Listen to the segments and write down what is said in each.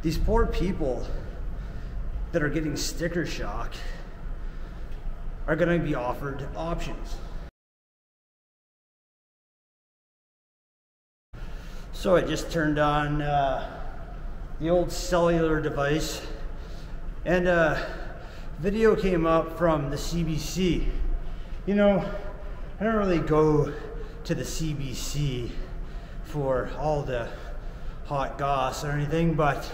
These poor people that are getting sticker shock are going to be offered options. So I just turned on the old cellular device, and a video came up from the CBC. You know, I don't really go to the CBC for all the hot goss or anything, but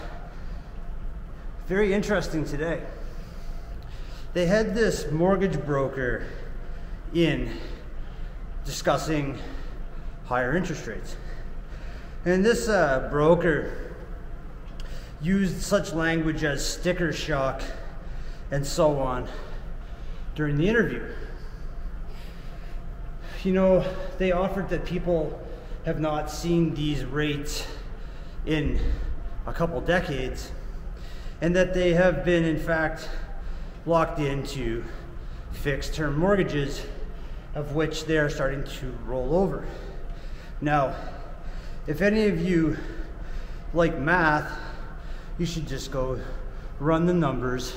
very interesting today. They had this mortgage broker in discussing higher interest rates. And this broker used such language as sticker shock and so on during the interview. You know, they offered that people have not seen these rates in a couple decades, and that they have been, in fact, locked into fixed term mortgages, of which they are starting to roll over. Now, if any of you like math, you should just go run the numbers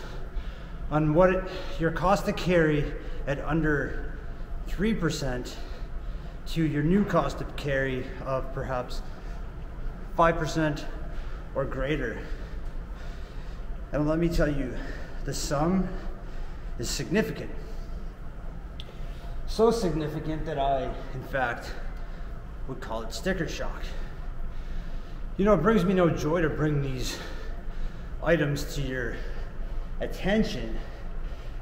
on what your cost to carry at under 3% to your new cost of carry of perhaps 5% or greater. And let me tell you, the sum is significant. So significant that I, in fact, would call it sticker shock. You know, it brings me no joy to bring these items to your attention.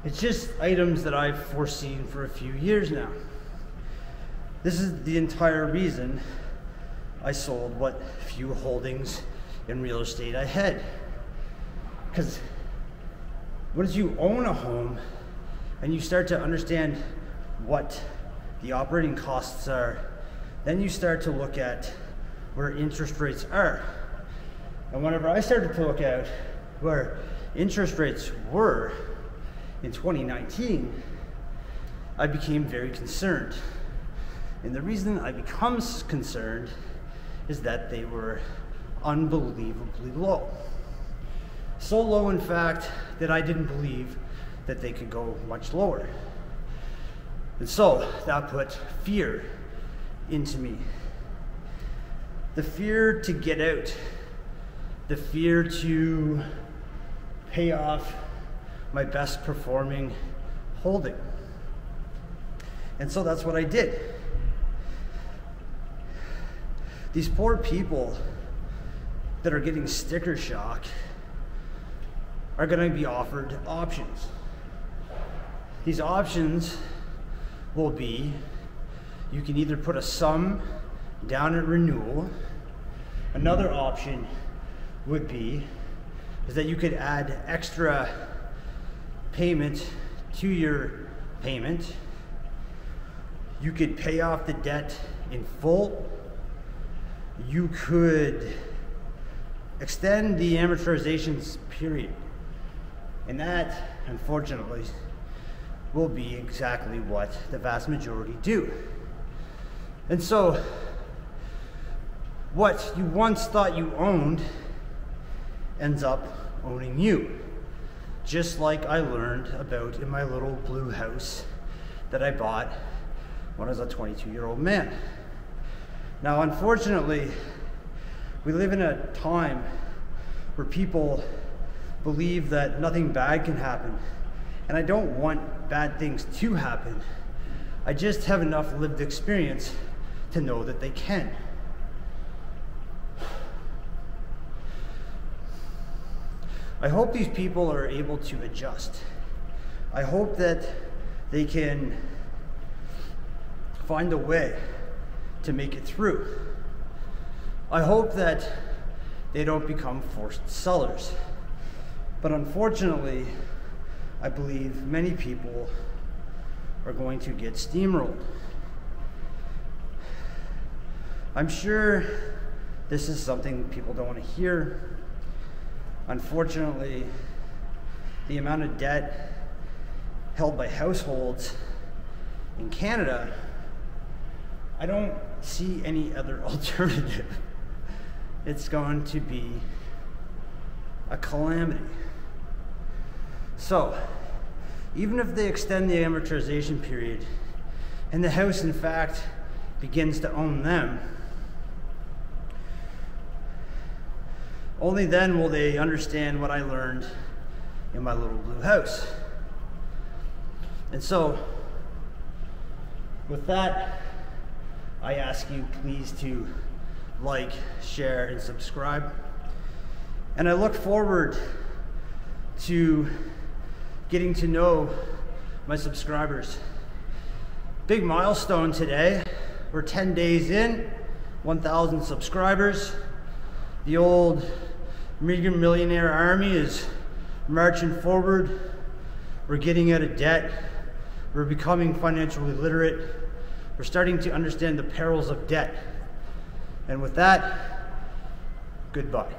It's just items that I've foreseen for a few years now. This is the entire reason I sold what few holdings in real estate I had. Because once you own a home and you start to understand what the operating costs are, then you start to look at where interest rates are. And whenever I started to look at where interest rates were in 2019, I became very concerned. And the reason I become concerned is that they were unbelievably low. So low, in fact, that I didn't believe that they could go much lower. And so that put fear into me. The fear to get out, the fear to pay off my best performing holding. And so that's what I did. These poor people that are getting sticker shock are going to be offered options. These options will be, you can either put a sum down at renewal. Another option would be is that you could add extra payment to your payment. You could pay off the debt in full. You could extend the amortization period. And that, unfortunately, will be exactly what the vast majority do. And so, what you once thought you owned ends up owning you. Just like I learned about in my little blue house that I bought when I was a 22-year-old man. Now, unfortunately, we live in a time where people believe that nothing bad can happen. And I don't want bad things to happen. I just have enough lived experience to know that they can. I hope these people are able to adjust. I hope that they can find a way to make it through. I hope that they don't become forced sellers. But unfortunately, I believe many people are going to get steamrolled. I'm sure this is something people don't want to hear. Unfortunately, the amount of debt held by households in Canada, I don't see any other alternative. It's going to be a calamity. So, even if they extend the amortization period and the house in fact begins to own them, only then will they understand what I learned in my little blue house. And so, with that, I ask you please to like, share, and subscribe. And I look forward to getting to know my subscribers. Big milestone today. We're 10 days in, 1,000 subscribers. The old Mega Millionaire Army is marching forward. We're getting out of debt. We're becoming financially literate. We're starting to understand the perils of debt. And with that, goodbye.